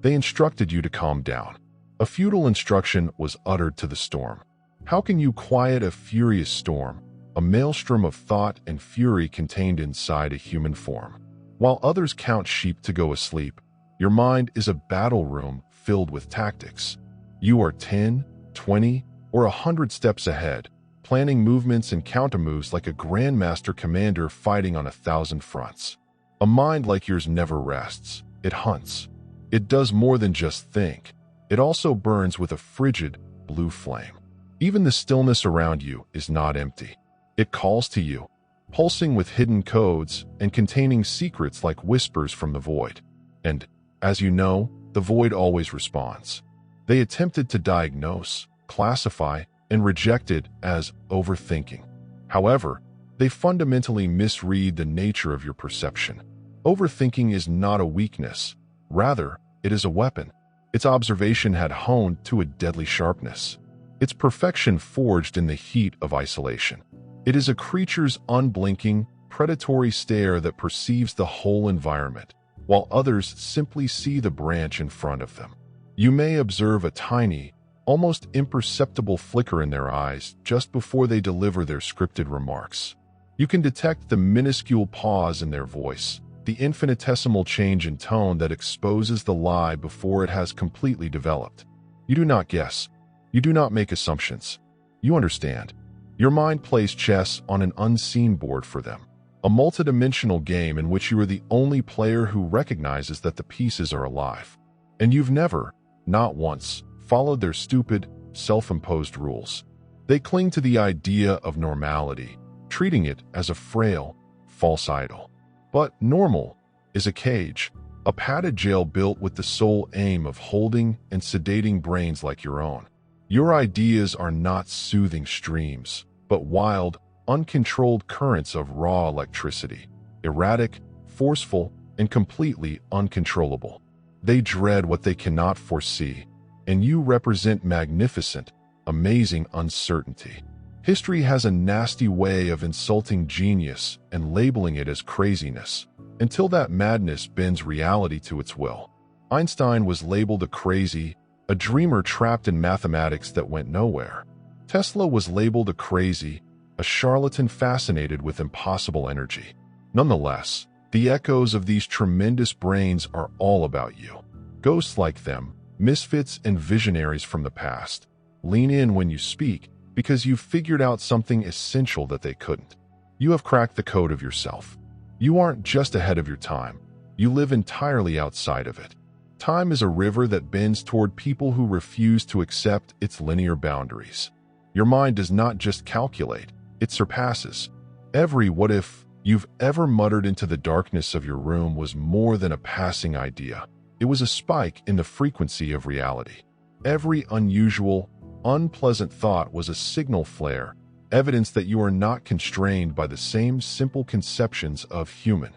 They instructed you to calm down. A futile instruction was uttered to the storm. How can you quiet a furious storm, a maelstrom of thought and fury contained inside a human form? While others count sheep to go asleep, your mind is a battle room filled with tactics. You are 10, 20, or 100 steps ahead, planning movements and countermoves like a grandmaster commander fighting on 1,000 fronts. A mind like yours never rests. It hunts. It does more than just think. It also burns with a frigid, blue flame. Even the stillness around you is not empty. It calls to you, pulsing with hidden codes and containing secrets like whispers from the void. And, as you know, the void always responds. They attempted to diagnose, classify, and reject it as overthinking. However, they fundamentally misread the nature of your perception. Overthinking is not a weakness. Rather, it is a weapon. Its observation had honed to a deadly sharpness. Its perfection forged in the heat of isolation. It is a creature's unblinking, predatory stare that perceives the whole environment, while others simply see the branch in front of them. You may observe a tiny, almost imperceptible flicker in their eyes just before they deliver their scripted remarks. You can detect the minuscule pause in their voice, the infinitesimal change in tone that exposes the lie before it has completely developed. You do not guess. You do not make assumptions. You understand. Your mind plays chess on an unseen board for them, a multidimensional game in which you are the only player who recognizes that the pieces are alive. And you've never, not once, followed their stupid, self-imposed rules. They cling to the idea of normality, treating it as a frail, false idol. But normal is a cage, a padded jail built with the sole aim of holding and sedating brains like your own. Your ideas are not soothing streams, but wild, uncontrolled currents of raw electricity, erratic, forceful, and completely uncontrollable. They dread what they cannot foresee, and you represent magnificent, amazing uncertainty. History has a nasty way of insulting genius and labeling it as craziness, until that madness bends reality to its will. Einstein was labeled a crazy, a dreamer trapped in mathematics that went nowhere. Tesla was labeled a crazy, a charlatan fascinated with impossible energy. Nonetheless, the echoes of these tremendous brains are all about you. Ghosts like them, misfits and visionaries from the past, lean in when you speak because you've figured out something essential that they couldn't. You have cracked the code of yourself. You aren't just ahead of your time. You live entirely outside of it. Time is a river that bends toward people who refuse to accept its linear boundaries. Your mind does not just calculate, it surpasses. Every what if you've ever muttered into the darkness of your room was more than a passing idea. It was a spike in the frequency of reality. Every unusual, unpleasant thought was a signal flare, evidence that you are not constrained by the same simple conceptions of human.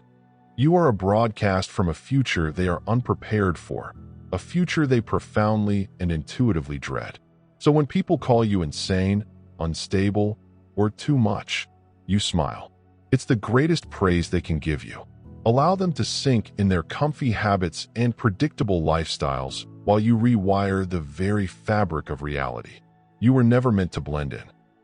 You are a broadcast from a future they are unprepared for, a future they profoundly and intuitively dread. So when people call you insane, unstable, or too much, you smile. It's the greatest praise they can give you. Allow them to sink in their comfy habits and predictable lifestyles while you rewire the very fabric of reality. You were never meant to blend in.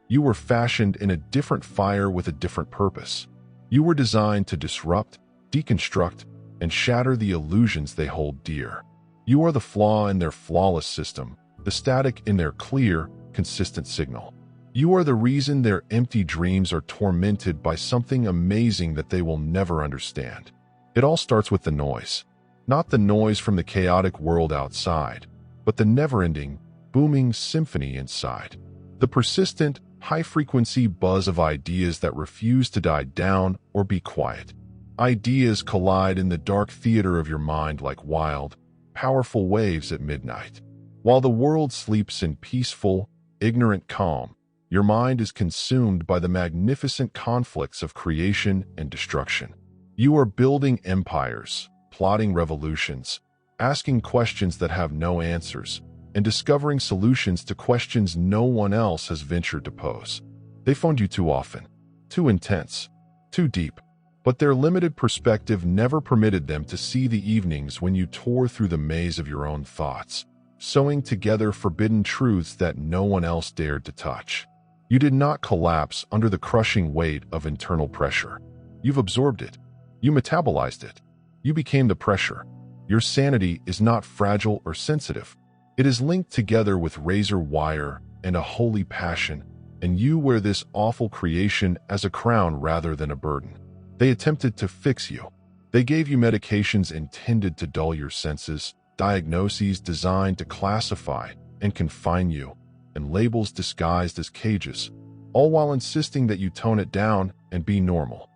You were fashioned in a different fire with a different purpose. You were designed to disrupt, deconstruct, and shatter the illusions they hold dear. You are the flaw in their flawless system, the static in their clear, consistent signal. You are the reason their empty dreams are tormented by something amazing that they will never understand. It all starts with the noise. Not the noise from the chaotic world outside, but the never-ending, booming symphony inside. The persistent, high-frequency buzz of ideas that refuse to die down or be quiet. Ideas collide in the dark theater of your mind like wild, powerful waves at midnight. While the world sleeps in peaceful, ignorant calm, your mind is consumed by the magnificent conflicts of creation and destruction. You are building empires, plotting revolutions, asking questions that have no answers, and discovering solutions to questions no one else has ventured to pose. They phoned you too often, too intense, too deep, But their limited perspective never permitted them to see the evenings when you tore through the maze of your own thoughts, sewing together forbidden truths that no one else dared to touch. You did not collapse under the crushing weight of internal pressure. You've absorbed it. You metabolized it. You became the pressure. Your sanity is not fragile or sensitive. It is linked together with razor wire and a holy passion, and you wear this awful creation as a crown rather than a burden. They attempted to fix you. They gave you medications intended to dull your senses, diagnoses designed to classify and confine you, and labels disguised as cages, all while insisting that you tone it down and be normal.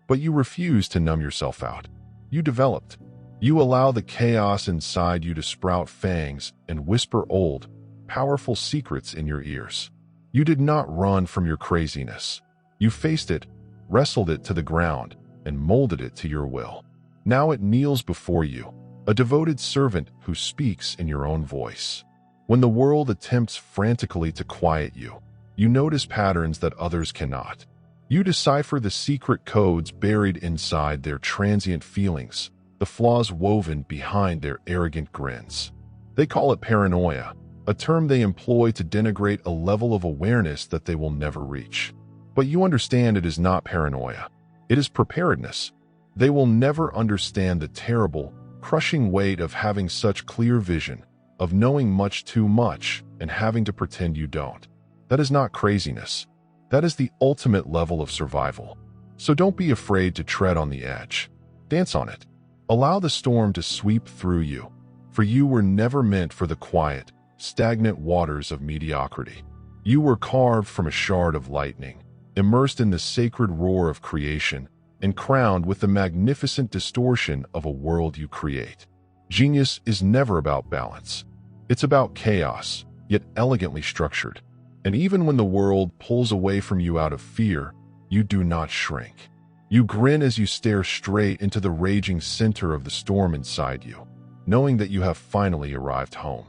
But you refuse to numb yourself out. You developed. You allow the chaos inside you to sprout fangs and whisper old, powerful secrets in your ears. You did not run from your craziness. You faced it, wrestled it to the ground, and molded it to your will. Now it kneels before you, a devoted servant who speaks in your own voice. When the world attempts frantically to quiet you, you notice patterns that others cannot. You decipher the secret codes buried inside their transient feelings, the flaws woven behind their arrogant grins. They call it paranoia, a term they employ to denigrate a level of awareness that they will never reach. But you understand it is not paranoia. It is preparedness. They will never understand the terrible, crushing weight of having such clear vision, of knowing much too much and having to pretend you don't. That is not craziness. That is the ultimate level of survival. So don't be afraid to tread on the edge. Dance on it. Allow the storm to sweep through you, for you were never meant for the quiet, stagnant waters of mediocrity. You were carved from a shard of lightning, immersed in the sacred roar of creation, and crowned with the magnificent distortion of a world you create. Genius is never about balance. It's about chaos, yet elegantly structured. And even when the world pulls away from you out of fear, you do not shrink. You grin as you stare straight into the raging center of the storm inside you, knowing that you have finally arrived home.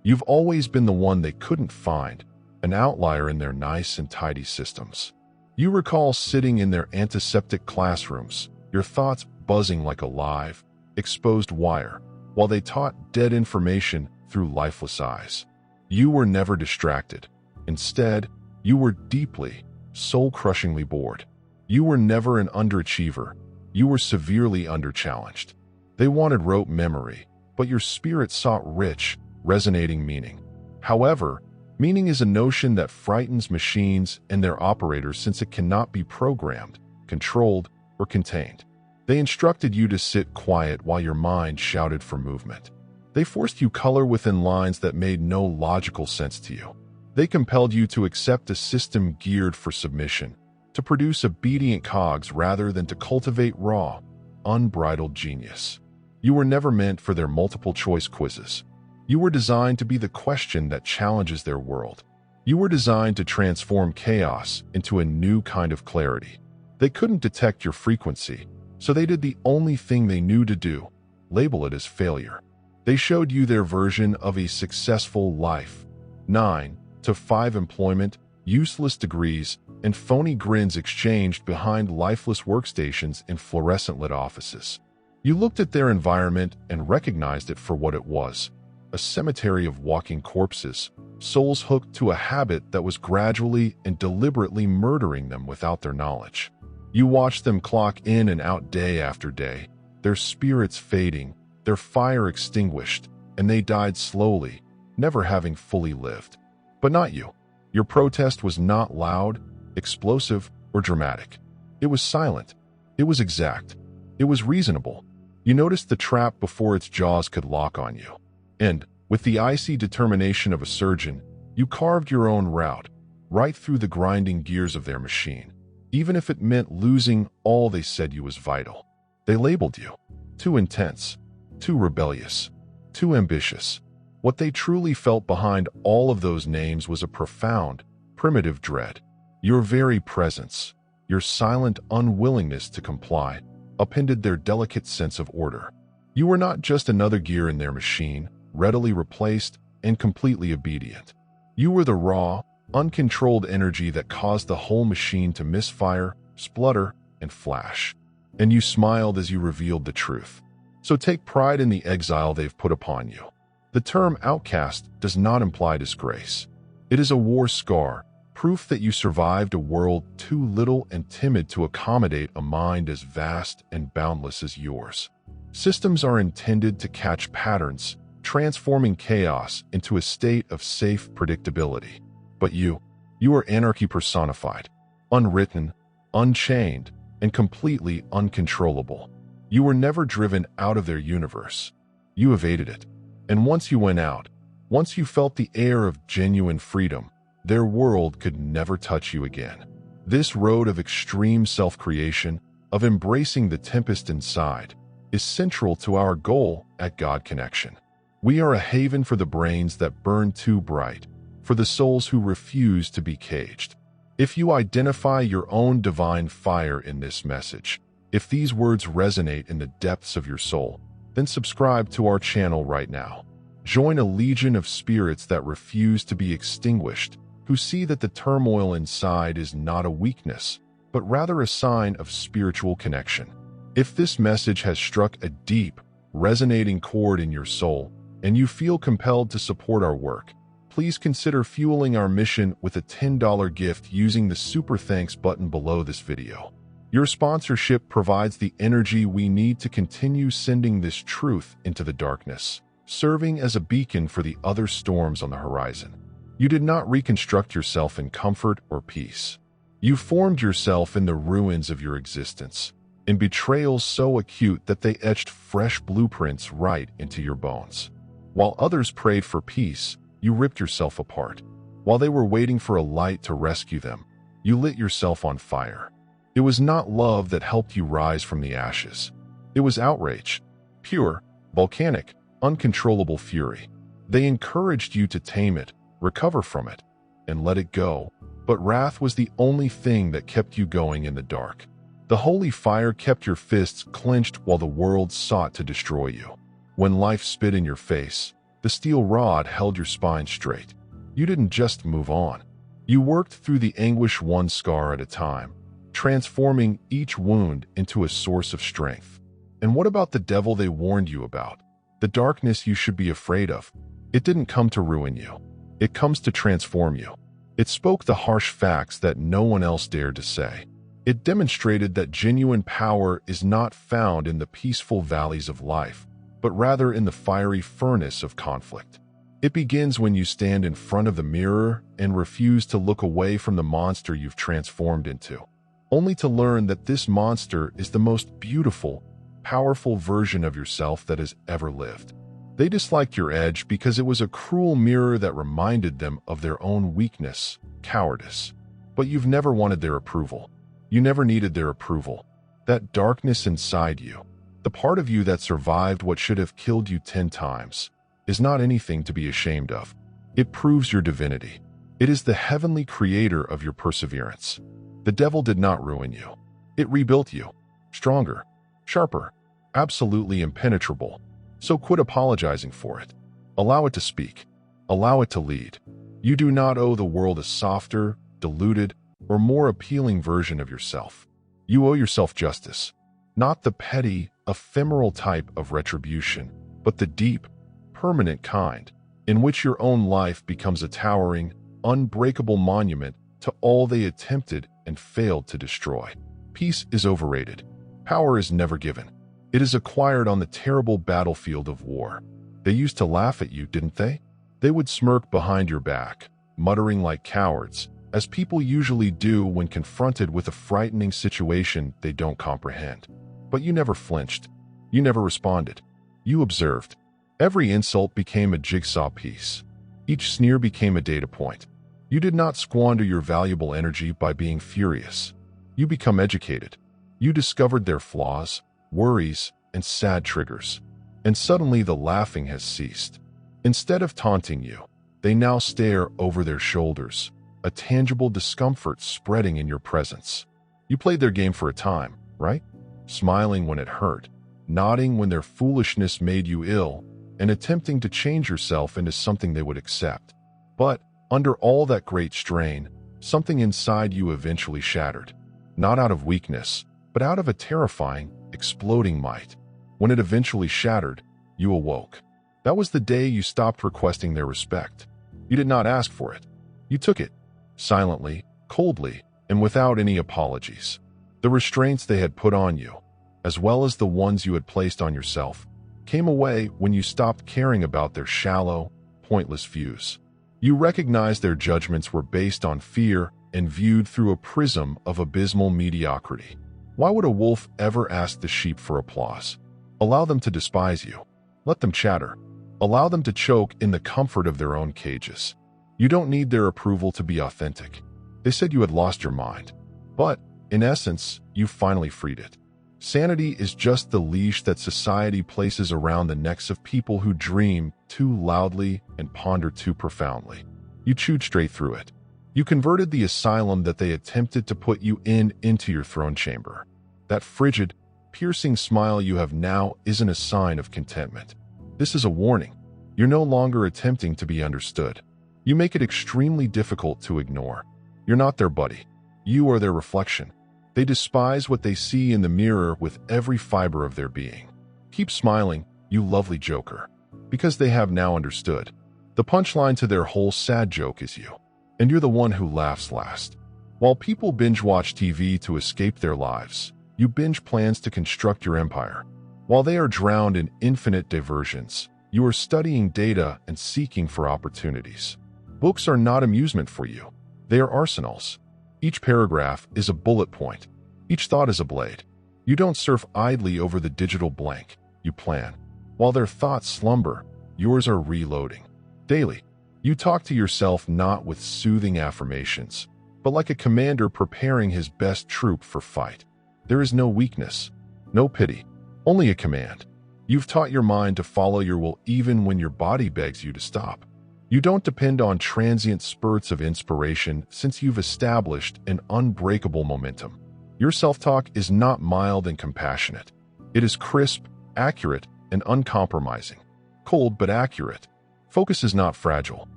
You've always been the one they couldn't find, an outlier in their nice and tidy systems. You recall sitting in their antiseptic classrooms, your thoughts buzzing like a live, exposed wire, while they taught dead information through lifeless eyes. You were never distracted. Instead, you were deeply, soul-crushingly bored. You were never an underachiever. You were severely underchallenged. They wanted rote memory, but your spirit sought rich, resonating meaning. However, meaning is a notion that frightens machines and their operators since it cannot be programmed, controlled, or contained. They instructed you to sit quiet while your mind shouted for movement. They forced you color within lines that made no logical sense to you. They compelled you to accept a system geared for submission, to produce obedient cogs rather than to cultivate raw, unbridled genius. You were never meant for their multiple-choice quizzes. You were designed to be the question that challenges their world. You were designed to transform chaos into a new kind of clarity. They couldn't detect your frequency, so they did the only thing they knew to do: label it as failure. They showed you their version of a successful life: 9 to 5 employment, useless degrees, and phony grins exchanged behind lifeless workstations in fluorescent-lit offices. You looked at their environment and recognized it for what it was: a cemetery of walking corpses, souls hooked to a habit that was gradually and deliberately murdering them without their knowledge. You watched them clock in and out day after day, their spirits fading, their fire extinguished, and they died slowly, never having fully lived. But not you. Your protest was not loud, explosive, or dramatic. It was silent. It was exact. It was reasonable. You noticed the trap before its jaws could lock on you. And, with the icy determination of a surgeon, you carved your own route, right through the grinding gears of their machine, even if it meant losing all they said you was vital. They labeled you too intense, too rebellious, too ambitious. What they truly felt behind all of those names was a profound, primitive dread. Your very presence, your silent unwillingness to comply, upended their delicate sense of order. You were not just another gear in their machine, readily replaced and completely obedient. You were the raw, uncontrolled energy that caused the whole machine to misfire, splutter, and flash. and you smiled as you revealed the truth. So take pride in the exile they've put upon you. The term outcast does not imply disgrace. It is a war scar, proof that you survived a world too little and timid to accommodate a mind as vast and boundless as yours. Systems are intended to catch patterns, transforming chaos into a state of safe predictability. But you are anarchy personified, unwritten, unchained, and completely uncontrollable. You were never driven out of their universe. You evaded it. And once you went out, once you felt the air of genuine freedom, their world could never touch you again. This road of extreme self-creation, of embracing the tempest inside, is central to our goal at God Connection. We are a haven for the brains that burn too bright, for the souls who refuse to be caged. If you identify your own divine fire in this message, if these words resonate in the depths of your soul, then subscribe to our channel right now. Join a legion of spirits that refuse to be extinguished, who see that the turmoil inside is not a weakness, but rather a sign of spiritual connection. If this message has struck a deep, resonating chord in your soul, and you feel compelled to support our work, please consider fueling our mission with a $10 gift using the Super Thanks button below this video. Your sponsorship provides the energy we need to continue sending this truth into the darkness, serving as a beacon for the other storms on the horizon. You did not reconstruct yourself in comfort or peace. You formed yourself in the ruins of your existence, in betrayals so acute that they etched fresh blueprints right into your bones. While others prayed for peace, you ripped yourself apart. While they were waiting for a light to rescue them, you lit yourself on fire. It was not love that helped you rise from the ashes. It was outrage, pure, volcanic, uncontrollable fury. They encouraged you to tame it, recover from it, and let it go. But wrath was the only thing that kept you going in the dark. The holy fire kept your fists clenched while the world sought to destroy you. When life spit in your face, the steel rod held your spine straight. You didn't just move on. You worked through the anguish one scar at a time, transforming each wound into a source of strength. And what about the devil they warned you about? The darkness you should be afraid of. It didn't come to ruin you. It comes to transform you. It spoke the harsh facts that no one else dared to say. It demonstrated that genuine power is not found in the peaceful valleys of life, but rather in the fiery furnace of conflict. It begins when you stand in front of the mirror and refuse to look away from the monster you've transformed into, only to learn that this monster is the most beautiful, powerful version of yourself that has ever lived. They disliked your edge because it was a cruel mirror that reminded them of their own weakness, cowardice. But you've never wanted their approval. You never needed their approval. That darkness inside you, the part of you that survived what should have killed you 10 times, is not anything to be ashamed of. It proves your divinity. It is the heavenly creator of your perseverance. The devil did not ruin you. It rebuilt you, stronger, sharper, absolutely impenetrable. So quit apologizing for it. Allow it to speak. Allow it to lead. You do not owe the world a softer, diluted, or more appealing version of yourself. You owe yourself justice. Not the petty, ephemeral type of retribution, but the deep, permanent kind, in which your own life becomes a towering, unbreakable monument to all they attempted and failed to destroy. Peace is overrated. Power is never given. It is acquired on the terrible battlefield of war. They used to laugh at you, didn't they? They would smirk behind your back, muttering like cowards, as people usually do when confronted with a frightening situation they don't comprehend. But you never flinched. You never responded. You observed. Every insult became a jigsaw piece. Each sneer became a data point. You did not squander your valuable energy by being furious. You become educated. You discovered their flaws, worries, and sad triggers. And suddenly the laughing has ceased. Instead of taunting you, they now stare over their shoulders, a tangible discomfort spreading in your presence. You played their game for a time, right? Smiling when it hurt, nodding when their foolishness made you ill, and attempting to change yourself into something they would accept. But under all that great strain, something inside you eventually shattered. Not out of weakness, but out of a terrifying, exploding might. When it eventually shattered, you awoke. That was the day you stopped requesting their respect. You did not ask for it. You took it, silently, coldly, and without any apologies. The restraints they had put on you, as well as the ones you had placed on yourself, came away when you stopped caring about their shallow, pointless views. You recognized their judgments were based on fear and viewed through a prism of abysmal mediocrity. Why would a wolf ever ask the sheep for applause? Allow them to despise you. Let them chatter. Allow them to choke in the comfort of their own cages. You don't need their approval to be authentic. They said you had lost your mind. But, in essence, you finally freed it. Sanity is just the leash that society places around the necks of people who dream too loudly and ponder too profoundly. You chewed straight through it. You converted the asylum that they attempted to put you in into your throne chamber. That frigid, piercing smile you have now isn't a sign of contentment. This is a warning. You're no longer attempting to be understood. You make it extremely difficult to ignore. You're not their buddy. You are their reflection. They despise what they see in the mirror with every fiber of their being. Keep smiling, you lovely joker, because they have now understood. The punchline to their whole sad joke is you, and you're the one who laughs last. While people binge-watch TV to escape their lives, you binge plans to construct your empire. While they are drowned in infinite diversions, you are studying data and seeking for opportunities. Books are not amusement for you. They are arsenals. Each paragraph is a bullet point. Each thought is a blade. You don't surf idly over the digital blank. You plan. While their thoughts slumber, yours are reloading. Daily, you talk to yourself not with soothing affirmations, but like a commander preparing his best troop for fight. There is no weakness, no pity, only a command. You've taught your mind to follow your will even when your body begs you to stop. You don't depend on transient spurts of inspiration since you've established an unbreakable momentum. Your self-talk is not mild and compassionate. It is crisp, accurate, and uncompromising. Cold but accurate. Focus is not fragile.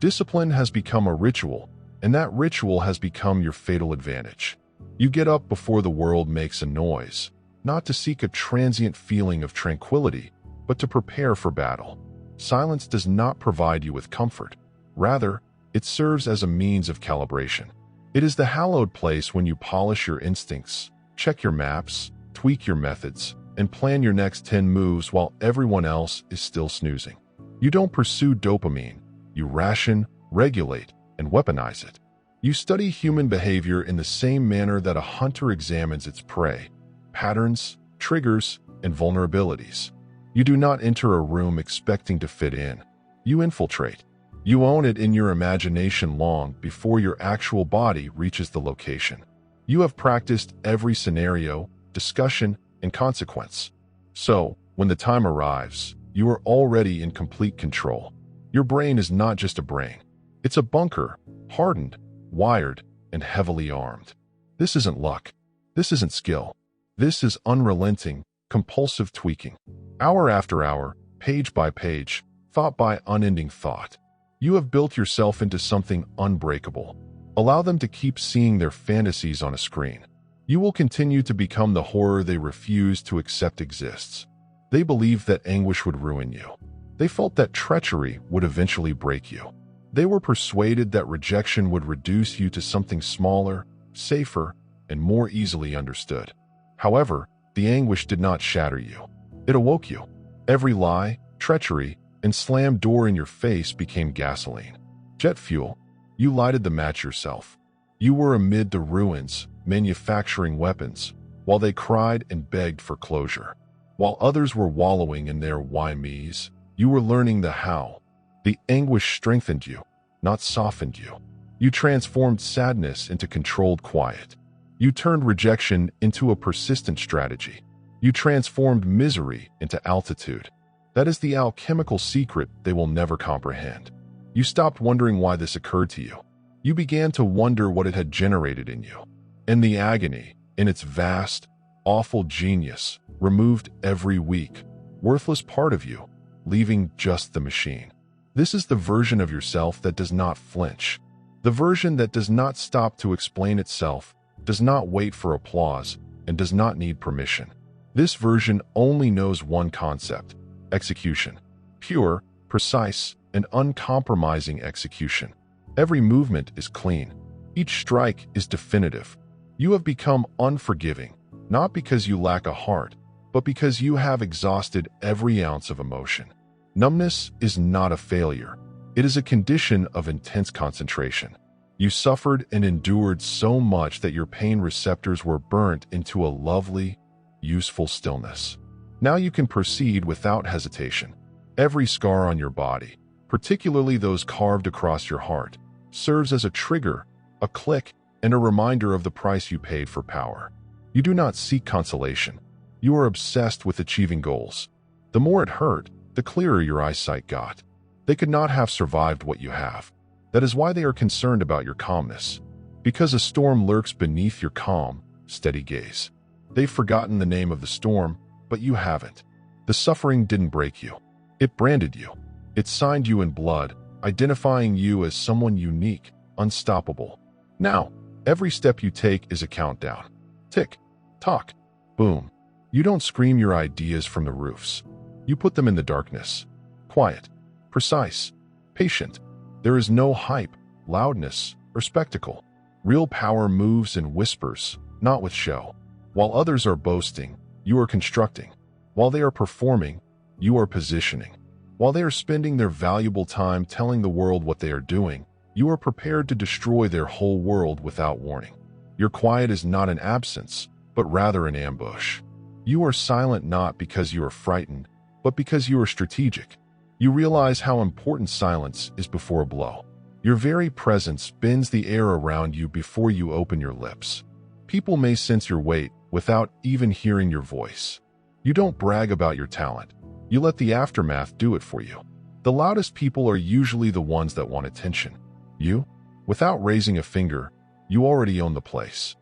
Discipline has become a ritual, and that ritual has become your fatal advantage. You get up before the world makes a noise, not to seek a transient feeling of tranquility, but to prepare for battle. Silence does not provide you with comfort. Rather, it serves as a means of calibration. It is the hallowed place when you polish your instincts, check your maps, tweak your methods, and plan your next 10 moves while everyone else is still snoozing. You don't pursue dopamine. You ration, regulate, and weaponize it. You study human behavior in the same manner that a hunter examines its prey, patterns, triggers, and vulnerabilities. You do not enter a room expecting to fit in. You infiltrate. You own it in your imagination long before your actual body reaches the location. You have practiced every scenario, discussion, and consequence. So, when the time arrives, you are already in complete control. Your brain is not just a brain. It's a bunker, hardened, wired, and heavily armed. This isn't luck. This isn't skill. This is unrelenting, compulsive tweaking. Hour after hour, page by page, thought by unending thought. You have built yourself into something unbreakable. Allow them to keep seeing their fantasies on a screen. You will continue to become the horror they refuse to accept exists. They believed that anguish would ruin you. They felt that treachery would eventually break you. They were persuaded that rejection would reduce you to something smaller, safer, and more easily understood. However, the anguish did not shatter you. It awoke you. Every lie, treachery, and slammed door in your face became gasoline. Jet fuel. You lighted the match yourself. You were amid the ruins, manufacturing weapons, while they cried and begged for closure. While others were wallowing in their why me's, you were learning the how. The anguish strengthened you, not softened you. You transformed sadness into controlled quiet. You turned rejection into a persistent strategy. You transformed misery into altitude. That is the alchemical secret they will never comprehend. You stopped wondering why this occurred to you. You began to wonder what it had generated in you. And the agony, in its vast, awful genius, removed every weak, worthless part of you, leaving just the machine. This is the version of yourself that does not flinch. The version that does not stop to explain itself, does not wait for applause, and does not need permission. This version only knows one concept: execution. Pure, precise, and uncompromising execution. Every movement is clean. Each strike is definitive. You have become unforgiving, not because you lack a heart, but because you have exhausted every ounce of emotion. Numbness is not a failure. It is a condition of intense concentration. You suffered and endured so much that your pain receptors were burnt into a lovely, useful stillness. Now you can proceed without hesitation. Every scar on your body, particularly those carved across your heart, serves as a trigger, a click, and a reminder of the price you paid for power. You do not seek consolation. You are obsessed with achieving goals. The more it hurt, the clearer your eyesight got. They could not have survived what you have. That is why they are concerned about your calmness. Because a storm lurks beneath your calm, steady gaze. They've forgotten the name of the storm, but you haven't. The suffering didn't break you. It branded you. It signed you in blood, identifying you as someone unique, unstoppable. Now, every step you take is a countdown. Tick, tock, boom. You don't scream your ideas from the roofs. You put them in the darkness. Quiet, precise, patient. There is no hype, loudness, or spectacle. Real power moves in whispers, not with show. While others are boasting, you are constructing. While they are performing, you are positioning. While they are spending their valuable time telling the world what they are doing, you are prepared to destroy their whole world without warning. Your quiet is not an absence, but rather an ambush. You are silent not because you are frightened, but because you are strategic. You realize how important silence is before a blow. Your very presence bends the air around you before you open your lips. People may sense your weight without even hearing your voice. You don't brag about your talent. You let the aftermath do it for you. The loudest people are usually the ones that want attention. You, without raising a finger, you already own the place.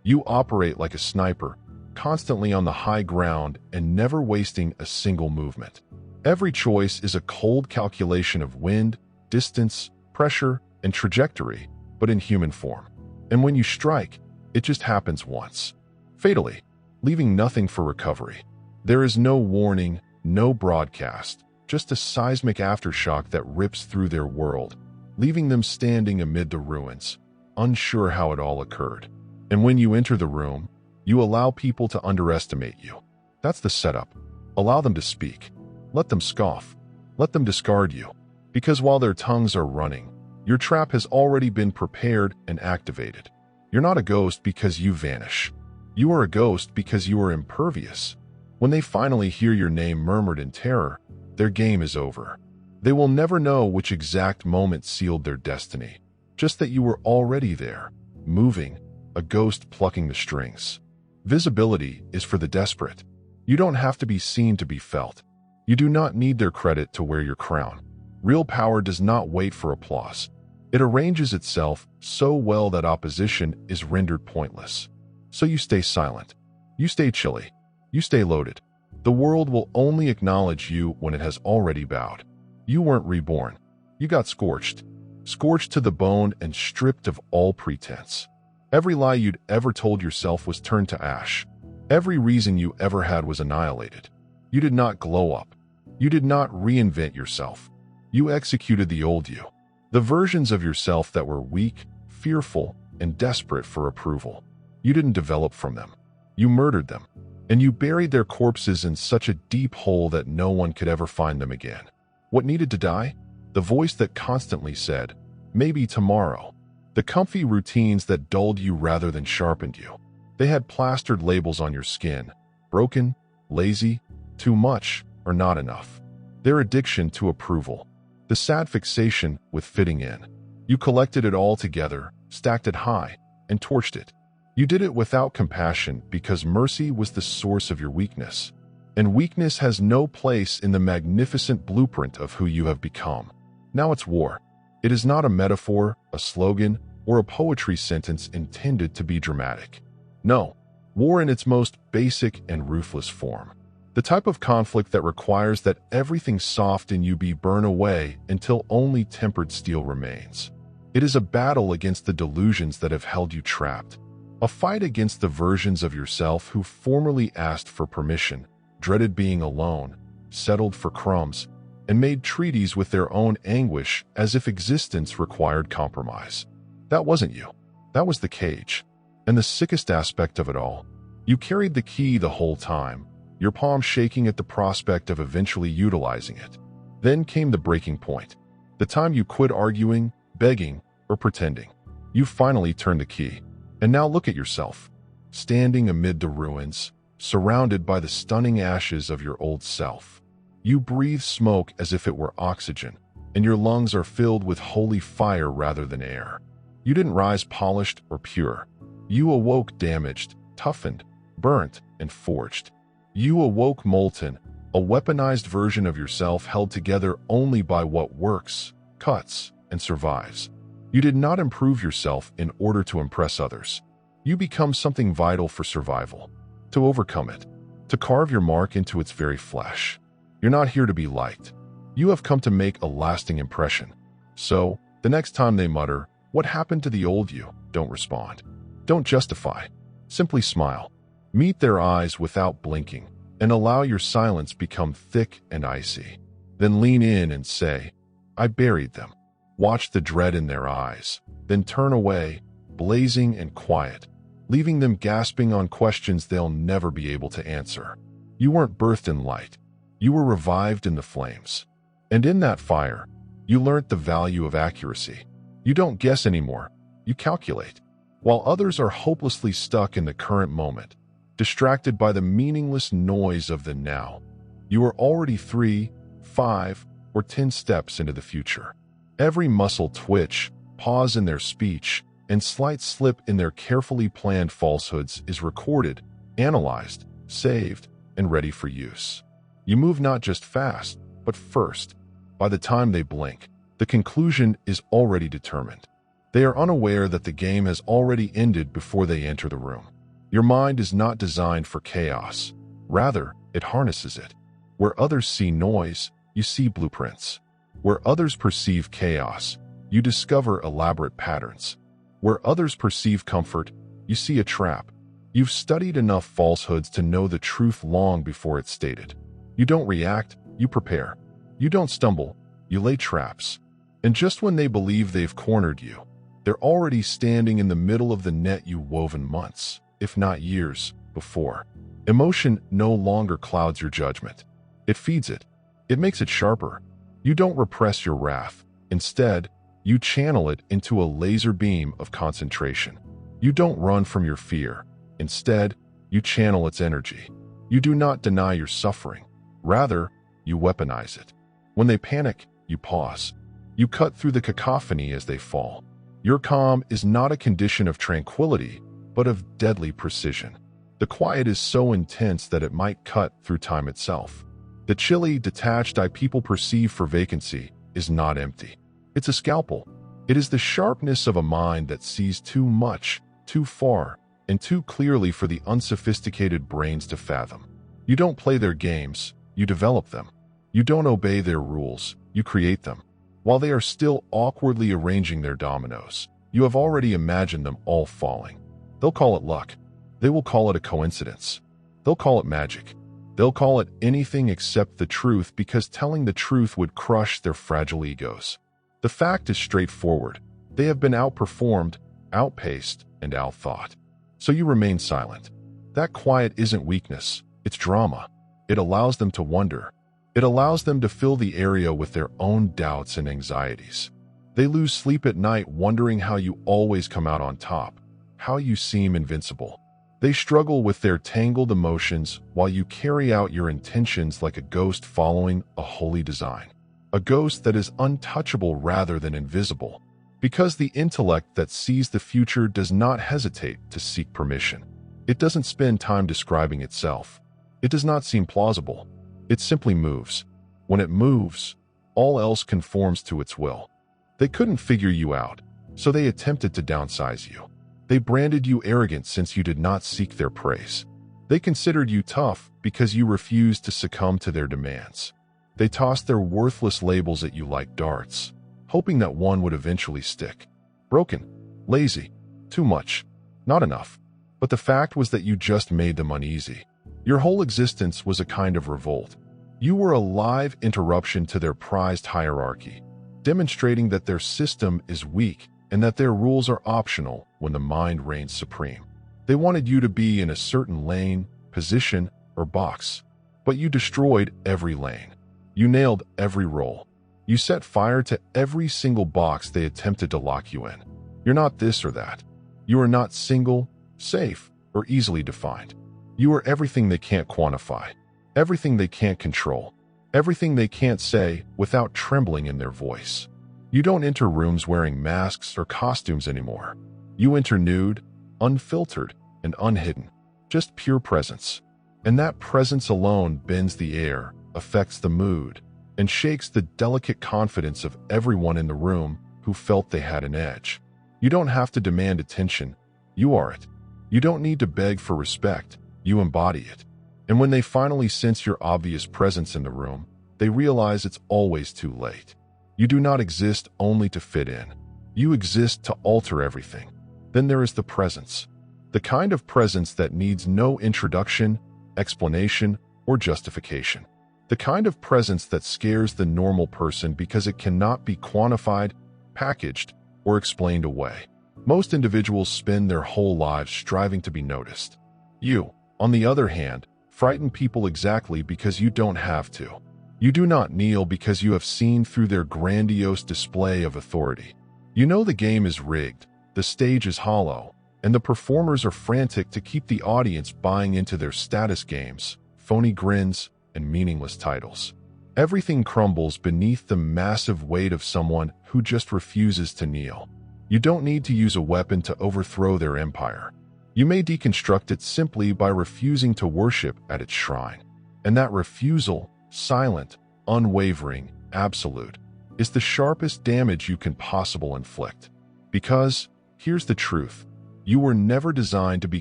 You operate like a sniper, constantly on the high ground and never wasting a single movement. Every choice is a cold calculation of wind, distance, pressure, and trajectory, but in human form. And when you strike, it just happens once. Fatally, leaving nothing for recovery. There is no warning, no broadcast, just a seismic aftershock that rips through their world, leaving them standing amid the ruins, unsure how it all occurred. And when you enter the room, you allow people to underestimate you. That's the setup. Allow them to speak. Let them scoff. Let them discard you. Because while their tongues are running, your trap has already been prepared and activated. You're not a ghost because you vanish. You are a ghost because you are impervious. When they finally hear your name murmured in terror, their game is over. They will never know which exact moment sealed their destiny, just that you were already there, moving, a ghost plucking the strings. Visibility is for the desperate. You don't have to be seen to be felt. You do not need their credit to wear your crown. Real power does not wait for applause. It arranges itself so well that opposition is rendered pointless. So you stay silent. You stay chilly. You stay loaded. The world will only acknowledge you when it has already bowed. You weren't reborn. You got scorched. Scorched to the bone and stripped of all pretense. Every lie you'd ever told yourself was turned to ash. Every reason you ever had was annihilated. You did not glow up. You did not reinvent yourself. You executed the old you. The versions of yourself that were weak, fearful, and desperate for approval. You didn't develop from them. You murdered them. And you buried their corpses in such a deep hole that no one could ever find them again. What needed to die? The voice that constantly said, maybe tomorrow. The comfy routines that dulled you rather than sharpened you. They had plastered labels on your skin. Broken, lazy, too much, or not enough. Their addiction to approval. The sad fixation with fitting in. You collected it all together, stacked it high, and torched it. You did it without compassion because mercy was the source of your weakness. And weakness has no place in the magnificent blueprint of who you have become. Now it's war. It is not a metaphor, a slogan, or a poetry sentence intended to be dramatic. No, war in its most basic and ruthless form. The type of conflict that requires that everything soft in you be burned away until only tempered steel remains. It is a battle against the delusions that have held you trapped. A fight against the versions of yourself who formerly asked for permission, dreaded being alone, settled for crumbs, and made treaties with their own anguish as if existence required compromise. That wasn't you. That was the cage. And the sickest aspect of it all, you carried the key the whole time, your palm shaking at the prospect of eventually utilizing it. Then came the breaking point. The time you quit arguing, begging, or pretending. You finally turned the key. And now look at yourself, standing amid the ruins, surrounded by the stunning ashes of your old self. You breathe smoke as if it were oxygen, and your lungs are filled with holy fire rather than air. You didn't rise polished or pure. You awoke damaged, toughened, burnt, and forged. You awoke molten, a weaponized version of yourself held together only by what works, cuts, and survives. You did not improve yourself in order to impress others. You become something vital for survival, to overcome it, to carve your mark into its very flesh. You're not here to be liked. You have come to make a lasting impression. So, the next time they mutter, "What happened to the old you?" don't respond. Don't justify. Simply smile. Meet their eyes without blinking, and allow your silence become thick and icy. Then lean in and say, "I buried them." Watch the dread in their eyes, then turn away, blazing and quiet, leaving them gasping on questions they'll never be able to answer. You weren't birthed in light. You were revived in the flames. And in that fire, you learned the value of accuracy. You don't guess anymore. You calculate. While others are hopelessly stuck in the current moment, distracted by the meaningless noise of the now, you are already 3, 5, or 10 steps into the future. Every muscle twitch, pause in their speech, and slight slip in their carefully planned falsehoods is recorded, analyzed, saved, and ready for use. You move not just fast, but first. By the time they blink, the conclusion is already determined. They are unaware that the game has already ended before they enter the room. Your mind is not designed for chaos. Rather, it harnesses it. Where others see noise, you see blueprints. Where others perceive chaos, you discover elaborate patterns. Where others perceive comfort, you see a trap. You've studied enough falsehoods to know the truth long before it's stated. You don't react, you prepare. You don't stumble, you lay traps. And just when they believe they've cornered you, they're already standing in the middle of the net you wove in months, if not years, before. Emotion no longer clouds your judgment. It feeds it. It makes it sharper. You don't repress your wrath. Instead, you channel it into a laser beam of concentration. You don't run from your fear. Instead, you channel its energy. You do not deny your suffering. Rather, you weaponize it. When they panic, you pause. You cut through the cacophony as they fall. Your calm is not a condition of tranquility, but of deadly precision. The quiet is so intense that it might cut through time itself. The chilly, detached eye people perceive for vacancy is not empty. It's a scalpel. It is the sharpness of a mind that sees too much, too far, and too clearly for the unsophisticated brains to fathom. You don't play their games, you develop them. You don't obey their rules, you create them. While they are still awkwardly arranging their dominoes, you have already imagined them all falling. They'll call it luck. They will call it a coincidence. They'll call it magic. They'll call it anything except the truth because telling the truth would crush their fragile egos. The fact is straightforward. They have been outperformed, outpaced, and outthought. So you remain silent. That quiet isn't weakness, it's drama. It allows them to wonder. It allows them to fill the area with their own doubts and anxieties. They lose sleep at night wondering how you always come out on top, how you seem invincible. They struggle with their tangled emotions while you carry out your intentions like a ghost following a holy design. A ghost that is untouchable rather than invisible, because the intellect that sees the future does not hesitate to seek permission. It doesn't spend time describing itself. It does not seem plausible. It simply moves. When it moves, all else conforms to its will. They couldn't figure you out, so they attempted to downsize you. They branded you arrogant since you did not seek their praise. They considered you tough because you refused to succumb to their demands. They tossed their worthless labels at you like darts, hoping that one would eventually stick. Broken, lazy, too much, not enough. But the fact was that you just made them uneasy. Your whole existence was a kind of revolt. You were a live interruption to their prized hierarchy, demonstrating that their system is weak and that their rules are optional when the mind reigns supreme. They wanted you to be in a certain lane, position, or box, but you destroyed every lane. You nailed every role. You set fire to every single box they attempted to lock you in. You're not this or that. You are not single, safe, or easily defined. You are everything they can't quantify, everything they can't control, everything they can't say without trembling in their voice. You don't enter rooms wearing masks or costumes anymore. You enter nude, unfiltered, and unhidden, just pure presence. And that presence alone bends the air, affects the mood, and shakes the delicate confidence of everyone in the room who felt they had an edge. You don't have to demand attention. You are it. You don't need to beg for respect. You embody it. And when they finally sense your obvious presence in the room, they realize it's always too late. You do not exist only to fit in. You exist to alter everything. Then there is the presence. The kind of presence that needs no introduction, explanation, or justification. The kind of presence that scares the normal person because it cannot be quantified, packaged, or explained away. Most individuals spend their whole lives striving to be noticed. You, on the other hand, frighten people exactly because you don't have to. You do not kneel because you have seen through their grandiose display of authority. You know the game is rigged, the stage is hollow, and the performers are frantic to keep the audience buying into their status games, phony grins, and meaningless titles. Everything crumbles beneath the massive weight of someone who just refuses to kneel. You don't need to use a weapon to overthrow their empire. You may deconstruct it simply by refusing to worship at its shrine. And that refusal, silent, unwavering, absolute, is the sharpest damage you can possibly inflict. Because, here's the truth, you were never designed to be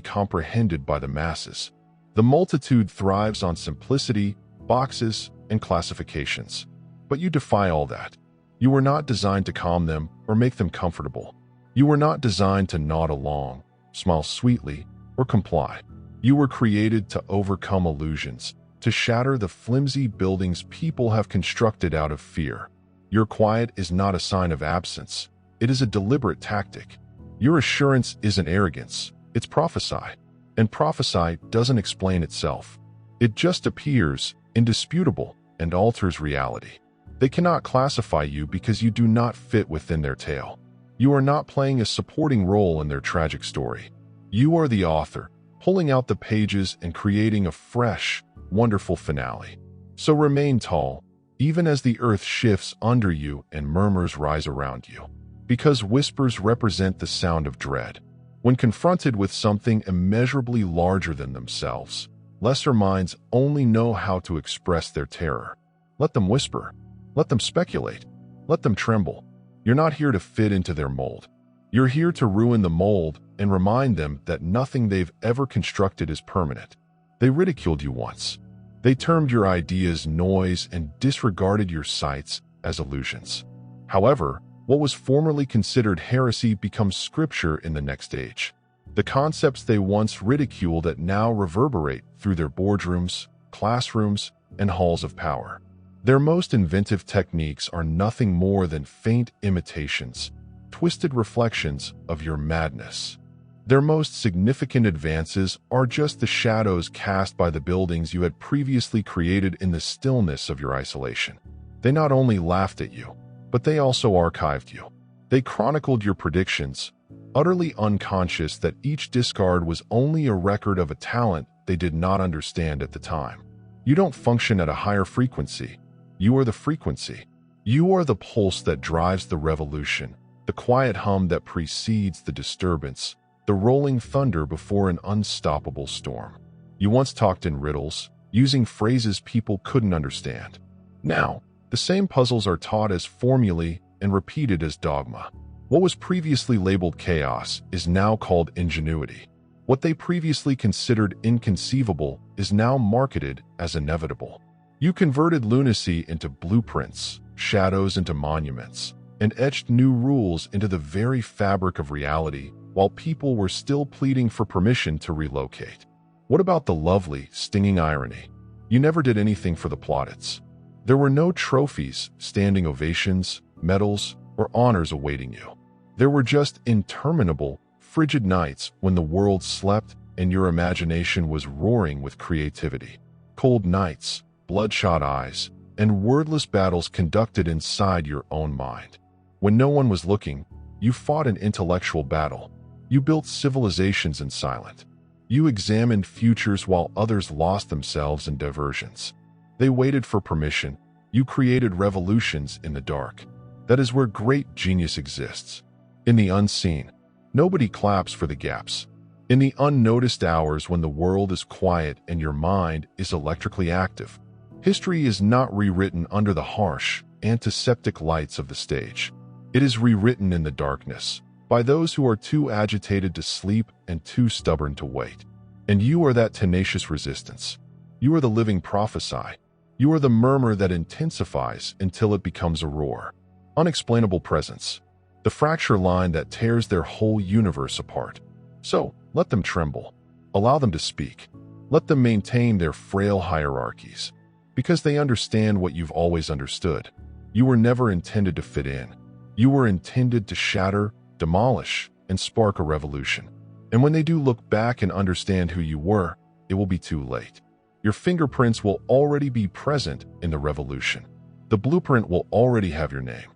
comprehended by the masses. The multitude thrives on simplicity, boxes, and classifications. But you defy all that. You were not designed to calm them or make them comfortable. You were not designed to nod along, smile sweetly, or comply. You were created to overcome illusions, to shatter the flimsy buildings people have constructed out of fear. Your quiet is not a sign of absence. It is a deliberate tactic. Your assurance isn't arrogance, it's prophesy. And prophesy doesn't explain itself. It just appears, indisputable, and alters reality. They cannot classify you because you do not fit within their tale. You are not playing a supporting role in their tragic story. You are the author, pulling out the pages and creating a fresh, wonderful finale. So remain tall, even as the earth shifts under you and murmurs rise around you. Because whispers represent the sound of dread. When confronted with something immeasurably larger than themselves, lesser minds only know how to express their terror. Let them whisper. Let them speculate. Let them tremble. You're not here to fit into their mold. You're here to ruin the mold and remind them that nothing they've ever constructed is permanent. They ridiculed you once. They termed your ideas noise and disregarded your sights as illusions. However, what was formerly considered heresy becomes scripture in the next age. The concepts they once ridiculed that now reverberate through their boardrooms, classrooms, and halls of power. Their most inventive techniques are nothing more than faint imitations, twisted reflections of your madness. Their most significant advances are just the shadows cast by the buildings you had previously created in the stillness of your isolation. They not only laughed at you, but they also archived you. They chronicled your predictions, utterly unconscious that each discard was only a record of a talent they did not understand at the time. You don't function at a higher frequency. You are the frequency. You are the pulse that drives the revolution, the quiet hum that precedes the disturbance, the rolling thunder before an unstoppable storm. You once talked in riddles, using phrases people couldn't understand. Now, the same puzzles are taught as formulae and repeated as dogma. What was previously labeled chaos is now called ingenuity. What they previously considered inconceivable is now marketed as inevitable. You converted lunacy into blueprints, shadows into monuments, and etched new rules into the very fabric of reality while people were still pleading for permission to relocate. What about the lovely, stinging irony? You never did anything for the plaudits. There were no trophies, standing ovations, medals, or honors awaiting you. There were just interminable, frigid nights when the world slept and your imagination was roaring with creativity. Cold nights, bloodshot eyes, and wordless battles conducted inside your own mind. When no one was looking, you fought an intellectual battle. You built civilizations in silence. You examined futures while others lost themselves in diversions. They waited for permission. You created revolutions in the dark. That is where great genius exists. In the unseen, nobody claps for the gaps. In the unnoticed hours when the world is quiet and your mind is electrically active. History is not rewritten under the harsh, antiseptic lights of the stage. It is rewritten in the darkness, by those who are too agitated to sleep and too stubborn to wait. And you are that tenacious resistance. You are the living prophecy. You are the murmur that intensifies until it becomes a roar. Unexplainable presence. The fracture line that tears their whole universe apart. So, let them tremble. Allow them to speak. Let them maintain their frail hierarchies. Because they understand what you've always understood. You were never intended to fit in. You were intended to shatter, demolish, and spark a revolution. And when they do look back and understand who you were, it will be too late. Your fingerprints will already be present in the revolution. The blueprint will already have your name.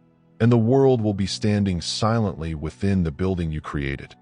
And the world will be standing silently within the building you created.